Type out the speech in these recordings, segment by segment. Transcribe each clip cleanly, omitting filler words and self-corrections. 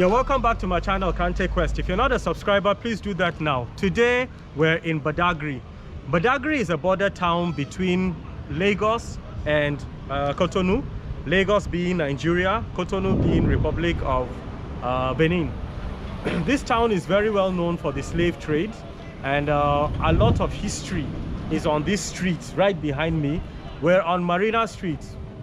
You're welcome back to my channel, Kante Quest. If you're not a subscriber, please do that now. Today, we're in Badagry. Badagry is a border town between Lagos and Cotonou. Lagos being Nigeria, Cotonou being Republic of Benin. This town is very well known for the slave trade, and a lot of history is on this street right behind me. We're on Marina Street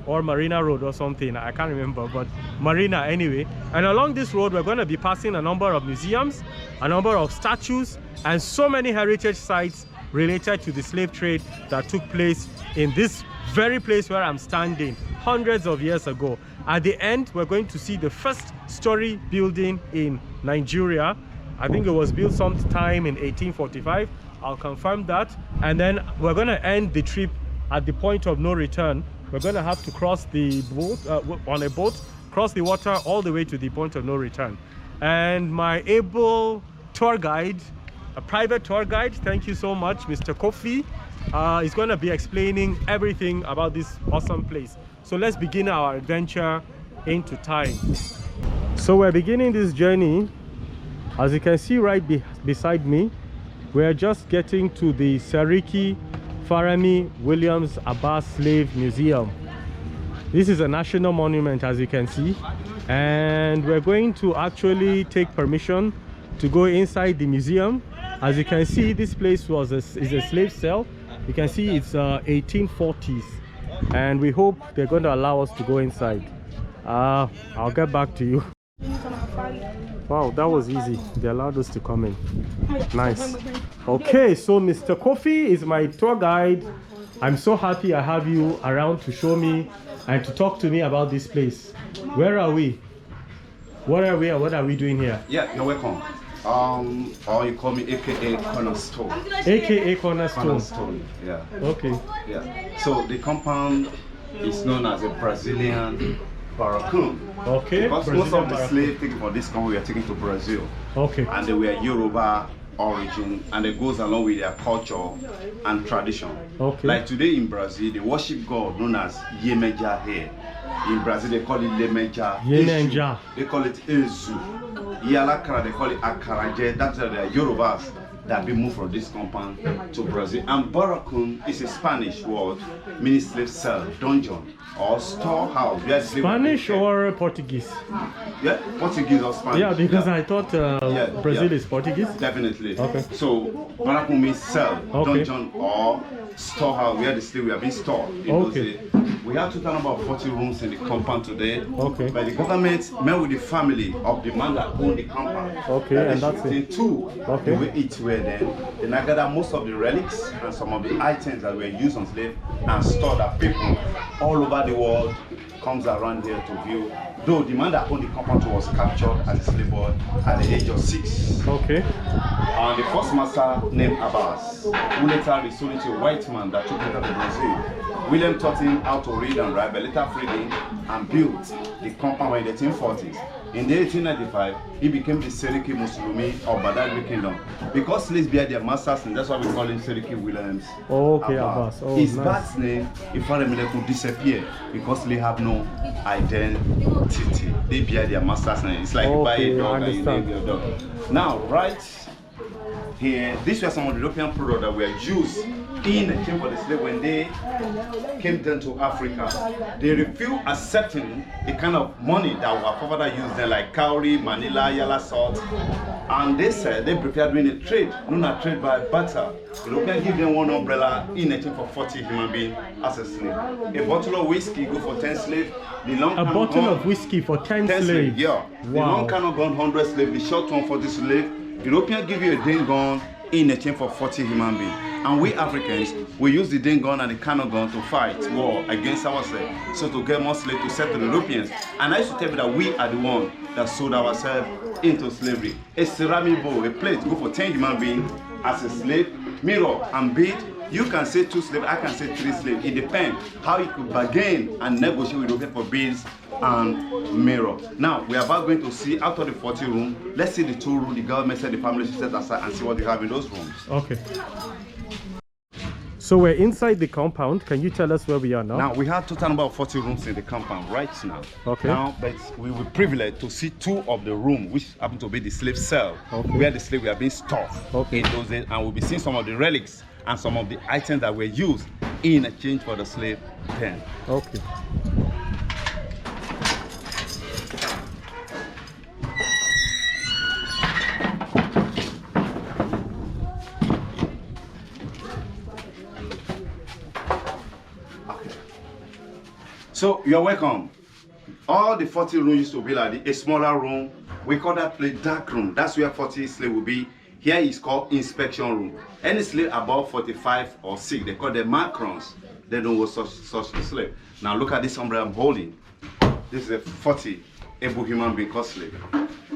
or Marina Road or something, I can't remember, but Marina anyway. And along this road we're going to be passing a number of museums, a number of statues, and so many heritage sites related to the slave trade that took place in this very place where I'm standing hundreds of years ago. At the end, we're going to see the first story building in Nigeria. I think it was built sometime in 1845. I'll confirm that. And then we're going to end the trip at the point of no return. We're going to have to cross the boat on a boat, cross the water all the way to the point of no return. And my able tour guide, a private tour guide, thank you so much, Mr. Kofi, is going to be explaining everything about this awesome place. So let's begin our adventure into time. So we're beginning this journey. As you can see right beside me, we're just getting to the Seriki Farami Williams Abbas Slave Museum. This is a national monument, as you can see, and we're going to actually take permission to go inside the museum. As you can see, this place is a slave cell. You can see it's 1840s, and we hope they're going to allow us to go inside. I'll get back to you. Wow, that was easy. They allowed us to come in. Nice. Okay, so Mr. Kofi is my tour guide. I'm so happy I have you around to show me and to talk to me about this place. Where are we? What are we and what are we doing here? Yeah, you're welcome. Or you call me AKA Cornerstone. AKA Cornerstone. Cornerstone, yeah. Okay. Yeah. So the compound is known as a Brazilian Barracoon. Okay. Because most of the slaves taken from this country were taken to Brazil. Okay. And they were Yoruba origin, and it goes along with their culture and tradition. Okay. Like today in Brazil, they worship God known as Yemeja here. In Brazil, they call it Lemeja. Yemeja. They call it Ezu. Yalakara, they call it Akaraje. That's the Yorubas that have been moved from this compound to Brazil. And Barracoon is a Spanish word meaning slave cell, dungeon, or storehouse. Spanish or Portuguese? Yeah, Portuguese or Spanish. Yeah, because I thought Brazil is Portuguese. Definitely. Okay. So Barracoon means cell, dungeon, or storehouse where the slave were being stored in those days. We have total number of 40 rooms in the compound today. Okay. But the government met with the family of the man that owned the compound. Okay, and that's it. Two. Okay. The way it were then I gathered most of the relics and some of the items that were used on slave and stored that people all over the world comes around here to view. Though the man that owned the compound was captured as a slave boy at the age of 6. Okay. And the first master named Abbas, who later resold it to a white man that took him to Brazil. William taught him how to read and write, but later freed him and built the compound in the 1840s. In the 1895, he became the Seriki Muslimi of Badagry Kingdom. Because slaves bear their masters, and that's why we call him Seriki Williams. Okay, Abbas. Oh, his nice. birth name, Ifaremile, could disappear because they have no identity. They bear their masters' name. It's like you buy a dog and you name your dog. Now, right here, these were some of the European products that were used in the time for the slave when they came down to Africa. They refused accepting the kind of money that our forefathers used then, like cowrie, manila, yellow salt. And they said they preferred doing a trade, known as trade by barter. Europeans give them one umbrella in a time for 40 human beings as a slave. A bottle of whiskey go for 10 slaves. The long a bottle of whiskey for 10 slaves? Yeah. Wow. The long cannot gun 100 slaves, the short one 40 slaves. Europeans give you a ding gun in exchange for 40 human beings. And we Africans, we use the ding gun and the cannon gun to fight war against ourselves. So to get more slaves to sell to the Europeans. And I used to tell you that we are the one that sold ourselves into slavery. A ceramic bowl, a plate, go for 10 human beings as a slave, mirror and bead. You can say 2 slaves, I can say 3 slaves. It depends how you could bargain and negotiate with Europeans for beads and mirror. Now, we are about going to see out of the 40 rooms, let's see the 2 rooms the government said the family should set aside and see what they have in those rooms. Okay. So we're inside the compound. Can you tell us where we are now? Now we have total number of 40 rooms in the compound right now. Okay. Now, but we were privileged to see 2 of the rooms, which happen to be the slave cell, where the slave were being stored in those days, and we'll be seeing some of the relics and some of the items that were used in exchange for the slave pen. Okay. So you're welcome. All the 40 rooms used to be like a smaller room. We call that place dark room. That's where 40 slave will be. Here is called inspection room. Any slave above 45 or 6, they call them macrons. They don't want such slave. Now look at this umbrella I'm holding. This is a 40 able human being called slave.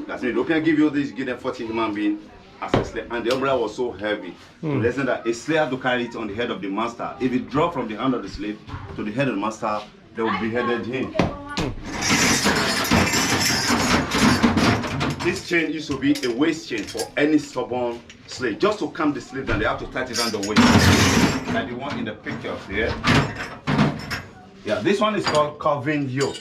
That's the European give you this, give them 40 human being as a slave. And the umbrella was so heavy. To the extent that a slave had to carry it on the head of the master. If it dropped from the hand of the slave to the head of the master, they would beheaded him. This chain used to be a waist chain for any stubborn slave. Just to calm the slave down, they have to tie it around the waist. Like the one in the picture here. Yeah, this one is called carving yoke.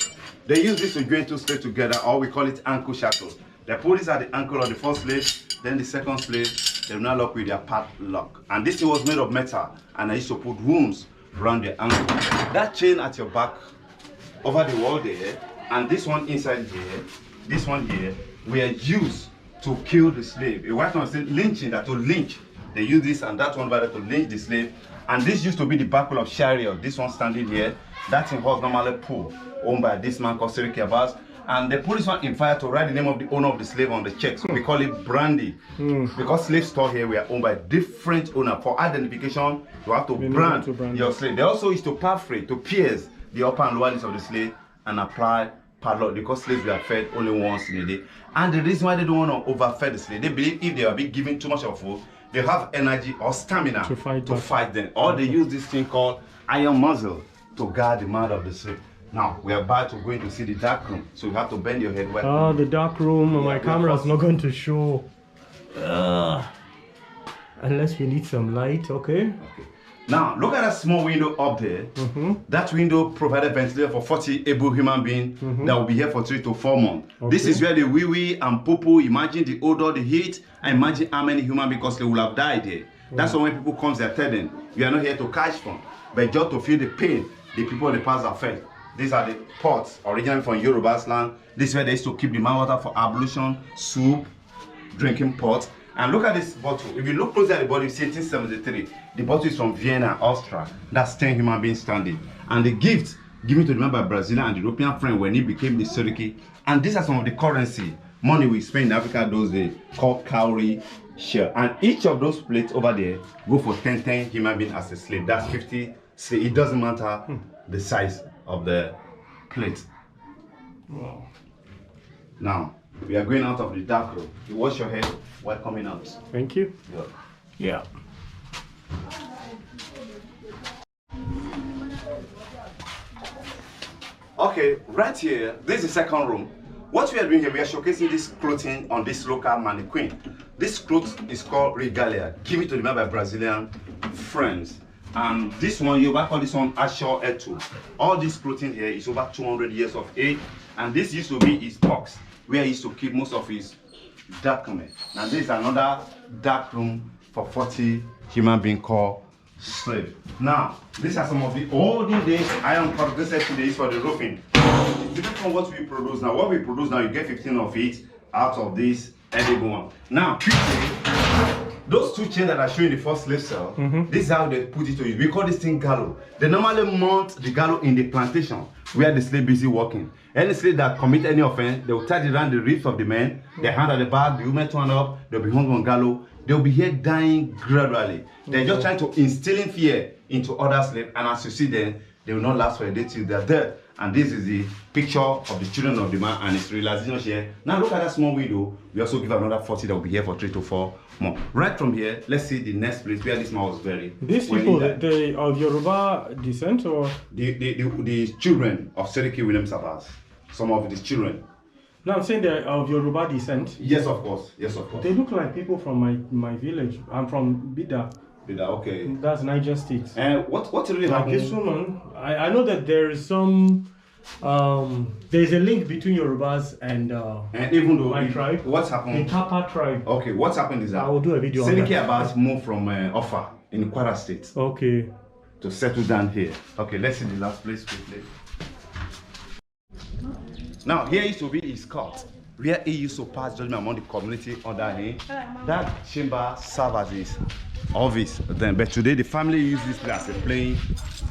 They use this to join 2 slaves together, or we call it ankle shackle. They put this at the ankle of the first slave, then the second slave, they will now lock with their padlock. And this thing was made of metal, and I used to put wounds around the ankle. That chain at your back, over the wall there, and this one inside here, this one here, were used to kill the slave. A white man said lynching, that to lynch. They use this and that one to lynch the slave. And this used to be the buckle of chariot. This one standing here, that's in horse normally pulled, owned by this man called Seriki Abbas. And they put this one in fire to write the name of the owner of the slave on the check. So we call it brandy. Because slave store here were owned by different owner. For identification, you have to brand your slave. They also used to perforate, to pierce the upper and lower lips of the slave and apply padlock, because slaves were fed only once in a day. And the reason why they don't want to overfeed the slave, they believe if they are being given too much of food, they have energy or stamina to fight them. Or they use this thing called iron muzzle to guard the mouth of the slave. Now we are about to going to see the dark room, so you have to bend your head. The dark room. Yeah, my camera is not going to show. Unless we need some light. Okay. Now look at that small window up there. That window provided ventilation for 40 able human beings that will be here for 3 to 4 months. This is where the wee and poo. Imagine the odor, the heat, and imagine how many human beings, because they will have died there. That's why when people come, they tell them, "We are not here to catch fun, but just to feel the pain the people in the past are felt." These are the pots originally from Yoruba's land. This is where they used to keep the man water for ablution, soup, drinking pots. And look at this bottle. If you look closely at the bottle, you see 1873. The bottle is from Vienna, Austria. That's 10 human beings standing. And the gift given to the man by Brazilian and European friend when he became the Seriki. And these are some of the currency, money we spend in Africa those days, called cowrie shell. And each of those plates over there go for 10 human beings as a slave. That's 50 slave. It doesn't matter the size of the plate. Wow. Now, we are going out of the dark room. You wash your head while coming out. Thank you. Good. Yeah. Okay, right here, this is the second room. What we are doing here, we are showcasing this clothing on this local mannequin. This cloth is called regalia, given to the man by Brazilian friends. And this one, you call this one Asho Etu. All this clothing here is over 200 years of age. And this used to be his box, where he used to keep most of his documents. Now this is another dark room for 40 human being called slave. Now, these are some of the olden days iron products. This is today for the roofing. It's different from what we produce now. What we produce now, you get 15 of it out of this edible one. Now, those 2 chains that are showing the first slave cell, this is how they put it to use. We call this thing gallows. They normally mount the gallows in the plantation where the slave busy working. Any slave that commit any offense, they will tie it around the ribs of the men, their hand at the back, the women turn up, they'll be hung on gallows. They'll be here dying gradually. They're just trying to instill fear into other slaves, and as you see them, they will not last for a day till they're dead. And this is the picture of the children of the man and his realization here. Now look at that small window. We also give another 40 that will be here for 3 to 4 more. Right from here, let's see the next place where this man was buried. These people, they are of Yoruba descent, or? The children of Seriki William Sabas. Some of these children. No, I'm saying they're of Yoruba descent. Yes, of course. Yes, of course. They look like people from my village. I'm from Bida. Okay. That's Niger State. And what really happened? I know that there is some there's a link between Yorubas and even though my tribe. What's happened? The Tapa tribe. Okay, what's happened is that I will do a video on that. Seriki Abbas moved from Offa in Kwara State. Okay. To settle down here. Okay, let's see the last place quickly. Now here used to be his court, where he used to pass judgment among the community under him. That chamber served as his office then, but today the family uses this place as a playing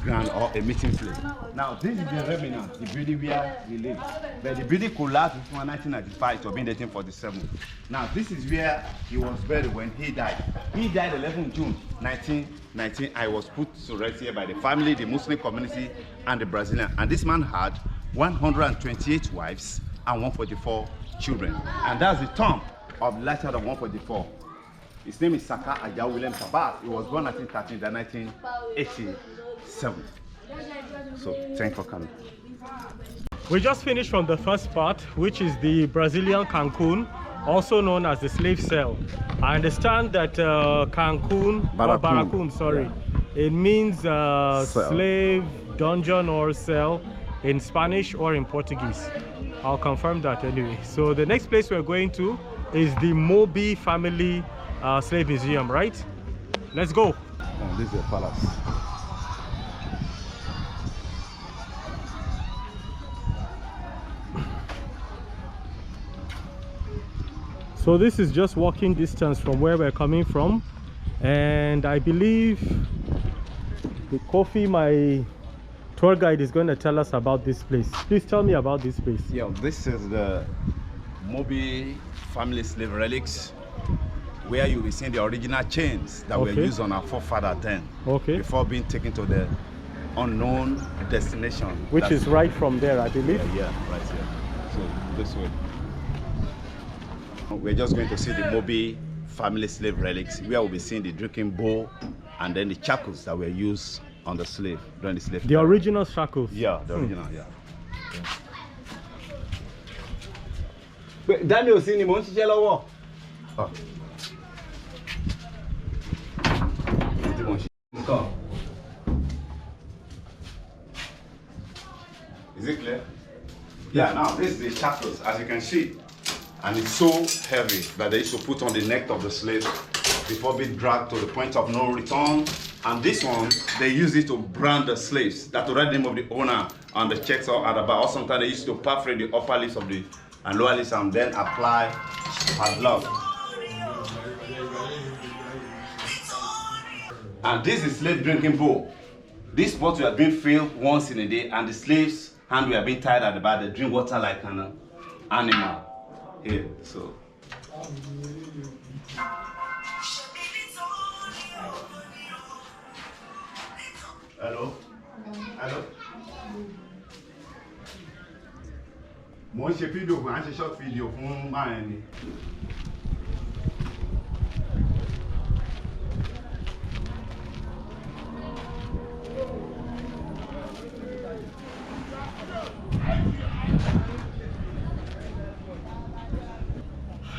ground or a meeting place. Now this is the remnant, the building where we live. But the building collapsed in 1995 to 1947. Now this is where he was buried when he died. He died 11 June 1919. I was put to rest here by the family, the Muslim community, and the Brazilian. And this man had 128 wives and 144 children. And that's the tomb of the latter of 144. His name is Saka Aja William Sabas. He was born 1913 to 1987. So, thanks for coming. We just finished from the first part, which is the Brazilian Cancun, also known as the slave cell. I understand that Cancun, Baracun, sorry, it means slave, dungeon, or cell in Spanish or in Portuguese. I'll confirm that anyway. So the next place we're going to is the Moby family slave museum, right? Let's go. Oh, this is a palace. So this is just walking distance from where we're coming from, and I believe the coffee, my tour guide, is going to tell us about this place. Please tell me about this place. Yeah, this is the Moby family slave relics, where you'll be seeing the original chains that were used on our forefather then, before being taken to the unknown destination. Which is right from there, I believe. Yeah, right here. So this way. We're just going to see the Moby family slave relics, where we'll be seeing the drinking bowl and then the shackles that were used on the slave during the slave. The original shackles. Yeah, the original, yeah. Daniel, see him on the Is it clear? Yeah, now this is the shackles, as you can see. And it's so heavy that they used to put on the neck of the slave before being dragged to the point of no return. And this one, they use it to brand the slaves. That to write the name of the owner on the checks or at the back. Or sometimes they used to perforate the upper lips of the and lower lips and then apply padlock. And this is slave drinking bowl. This bottle has been filled once in a day, and the slaves' hand were being tied at the back. They drink water like an animal. Here, so. Hello? Hello? Mo ń ṣe fídíò fún, à ń ṣe short video fún máa ẹni.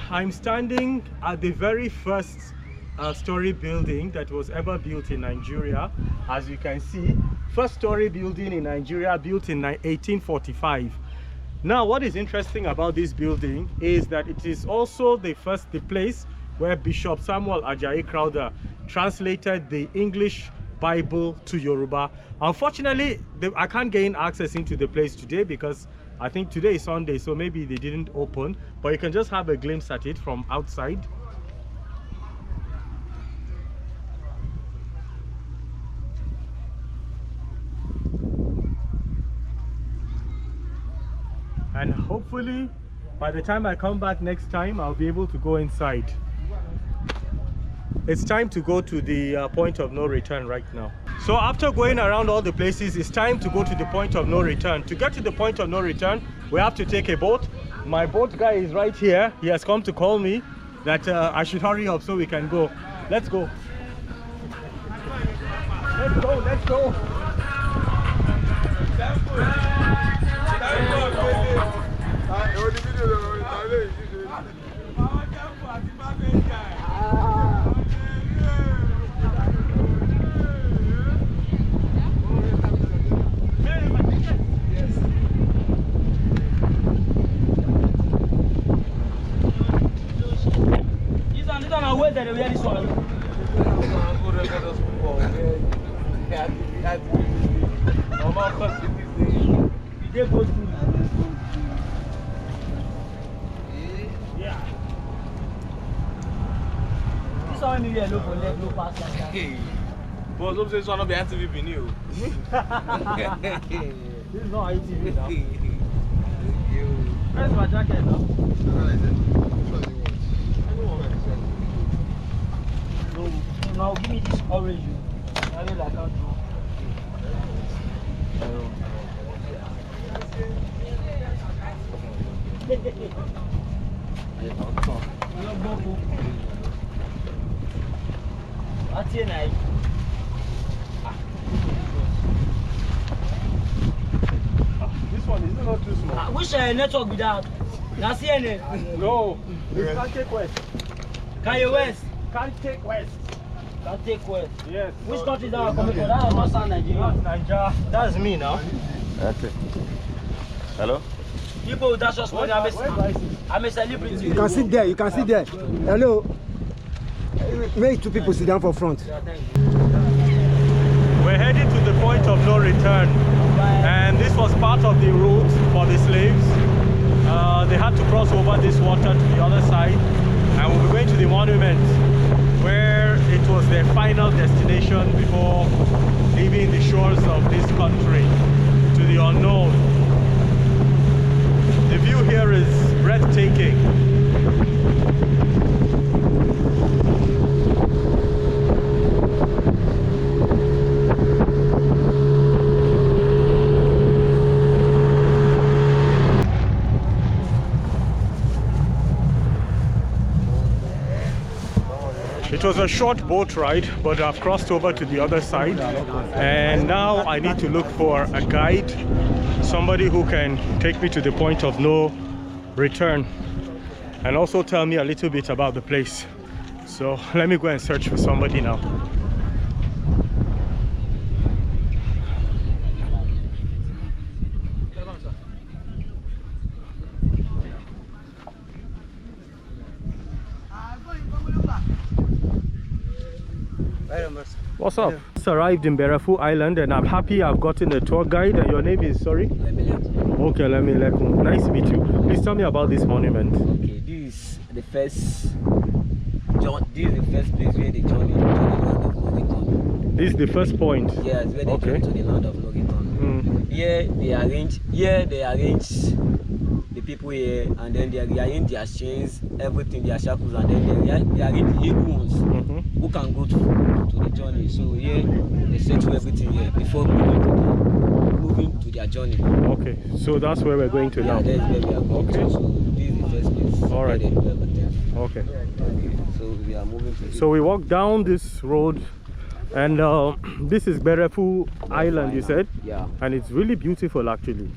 I'm standing at the very first story building that was ever built in Nigeria. As you can see, first story building in Nigeria, built in 1845. Now, what is interesting about this building is that it is also the place where Bishop Samuel Ajayi Crowther translated the English Bible to Yoruba. Unfortunately, I can't gain access into the place today because I think today is Sunday, so maybe they didn't open, but you can just have a glimpse at it from outside. And hopefully, by the time I come back next time, I'll be able to go inside. It's time to go to the point of no return right now. So after going around all the places, it's time to go to the point of no return. To get to the point of no return, we have to take a boat. My boat guy is right here. He has come to call me that I should hurry up so we can go. Let's go. Let's go, let's go. where they wear this one? They go through. Yeah. This one me look for leg no pass like that. But some say this one not be ITV be new. This is not ITV now. Where's my jacket now? No, now give me this orange. I really like that. This one is not too small. Which network be that? That's CNN. No, it's Kante Quest. Kanye West. Kante Quest. Kante Quest. Yes. Which country is that coming from? That must sound Nigeria. Nigeria. That's me now. Okay. Hello? People with that just money, I'm a celebrity. You can sit there, you can sit there. Hello. Make two people sit down for front. We're heading to the point of no return, and this was part of the route for the slaves. They had to cross over this water to the other side, and we'll be going to the monument where it was their final destination before leaving the shores of this country to the unknown. The view here is breathtaking. It was a short boat ride, but I've crossed over to the other side, and now I need to look for a guide, somebody who can take me to the point of no return and also tell me a little bit about the place. So let me go and search for somebody now. What's up? Just arrived in Berefu Island, and I'm happy I've gotten a tour guide. And your name is, sorry? Okay, Lemilekun. Nice to meet you. Please tell me about this monument. Okay, this is the first place where they journey to the land of no return. This is the first point. Yes, where they journey to the land of no return. Here they arrange the people here, and then they arrange their chains, everything, their shackles, and then they arrange the able ones who can go to the journey. So here they settle everything here before moving to their journey. Okay, so that's where we're going to now. That's where we are going to. So this is the first place. All right. Where they do everything. Okay. So we are moving to. So we walk down this road, and this is Berefu Island, you said? Yeah. And it's really beautiful, actually.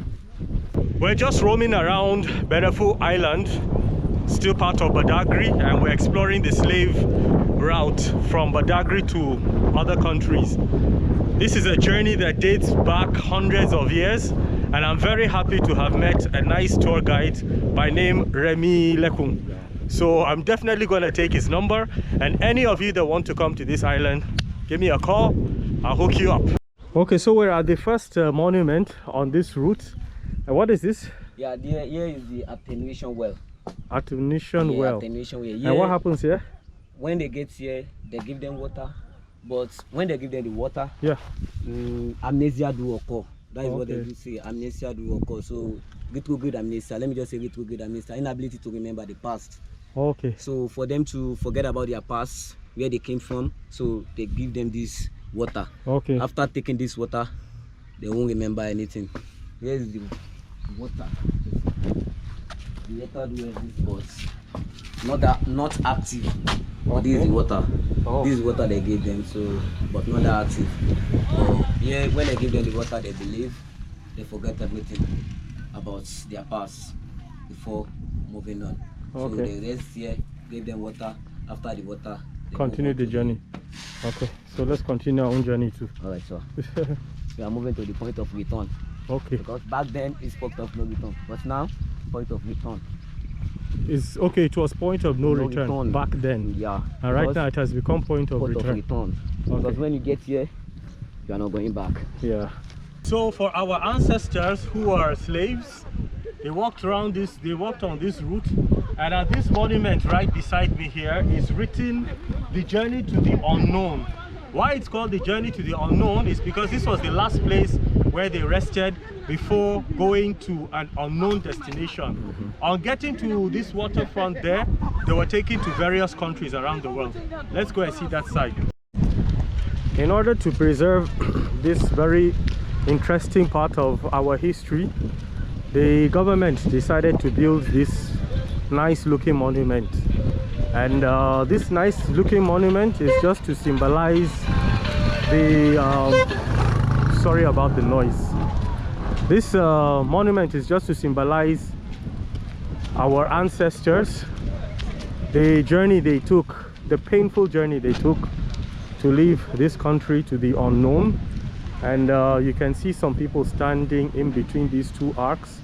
We're just roaming around Berefu Island, still part of Badagry, and we're exploring the slave route from Badagry to other countries. This is a journey that dates back hundreds of years, and I'm very happy to have met a nice tour guide by name Lemilekun. So I'm definitely going to take his number, and any of you that want to come to this island, give me a call. I'll hook you up. Okay, so we're at the first monument on this route. And what is this? Yeah, here is the attenuation well. Attenuation well. Attenuation well. And what happens here? When they get here, they give them water. But when they give them the water, yeah, amnesia do occur. That is what they Okay. do say. Amnesia do occur. So retrograde amnesia. Let me just say retrograde amnesia. Inability to remember the past. Okay. So for them to forget about their past, where they came from, so they give them this water. Okay. After taking this water, they won't remember anything. Here is the water. The water do exist, but not active. But this is the water. Oh. This is water they gave them, so but not that active. But yeah, when they give them the water, they believe they forget everything about their past before moving on. Okay. So they rest here, give them water. After the water, they Continue move on the to journey. Okay, so let's continue our own journey too. All right, so we are moving to the point of return. Okay. Because back then it's point of no return, but now point of return. It's okay, it was point of no return back then. Yeah. And right now it has become point of return. Because Okay. when you get here, you are not going back. Yeah. So for our ancestors who are slaves, they walked around this, they walked on this route, and at this monument right beside me here is written the journey to the unknown. Why it's called the journey to the unknown is because this was the last place where they rested before going to an unknown destination. On getting to this waterfront there, they were taken to various countries around the world. Let's go and see that side. In order to preserve this very interesting part of our history, the government decided to build this nice looking monument. And this nice looking monument is just to symbolize the sorry about the noise. This monument is just to symbolize our ancestors, the journey they took, the painful journey they took to leave this country to the unknown. And you can see some people standing in between these two arcs.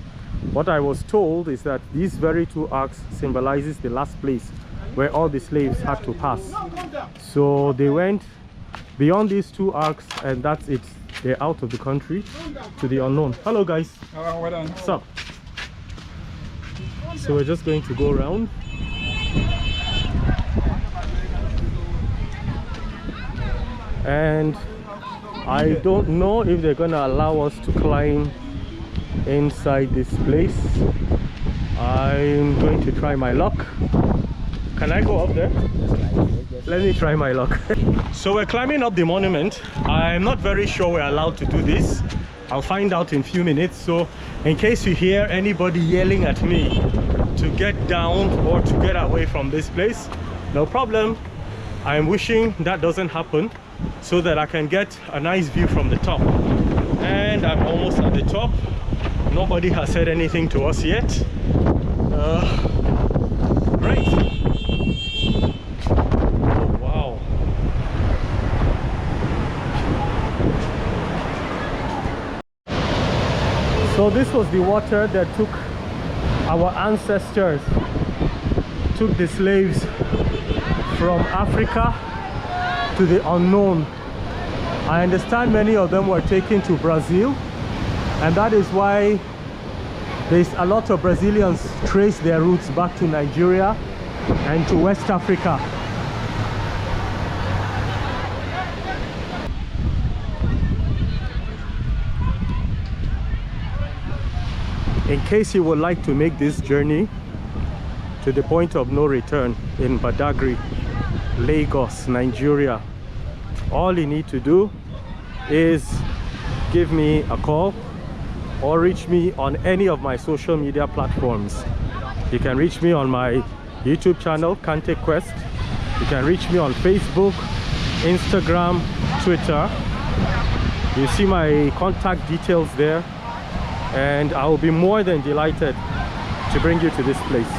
What I was told is that these very two arcs symbolizes the last place where all the slaves had to pass. So they went beyond these two arcs, and that's it. They're out of the country to the unknown. Hello guys. Well done. What's up? So we're just going to go around. And I don't know if they're gonna allow us to climb inside this place. I'm going to try my luck. Can I go up there? Let me try my luck. So we're climbing up the monument. I'm not very sure we're allowed to do this. I'll find out in a few minutes. So in case you hear anybody yelling at me to get down or to get away from this place, no problem. I'm wishing that doesn't happen so that I can get a nice view from the top. And I'm almost at the top. Nobody has said anything to us yet. Great. Oh, wow. So this was the water that took our ancestors, took the slaves from Africa to the unknown. I understand many of them were taken to Brazil, and that is why there's a lot of Brazilians trace their roots back to Nigeria and to West Africa. In case you would like to make this journey to the point of no return in Badagry, Lagos, Nigeria, all you need to do is give me a call or reach me on any of my social media platforms. You can reach me on my YouTube channel, Kante Quest. You can reach me on Facebook, Instagram, Twitter. You see my contact details there, and I will be more than delighted to bring you to this place.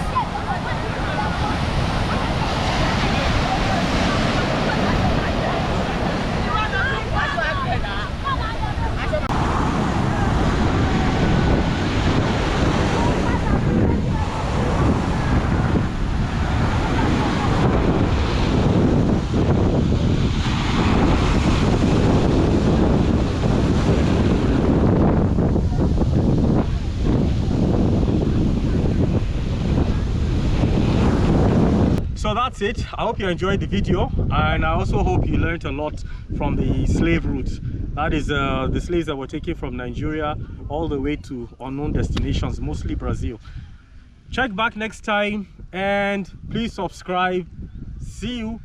So that's it. I hope you enjoyed the video, and I also hope you learned a lot from the slave route. That is the slaves that were taken from Nigeria all the way to unknown destinations, mostly Brazil. Check back next time, and please subscribe. See you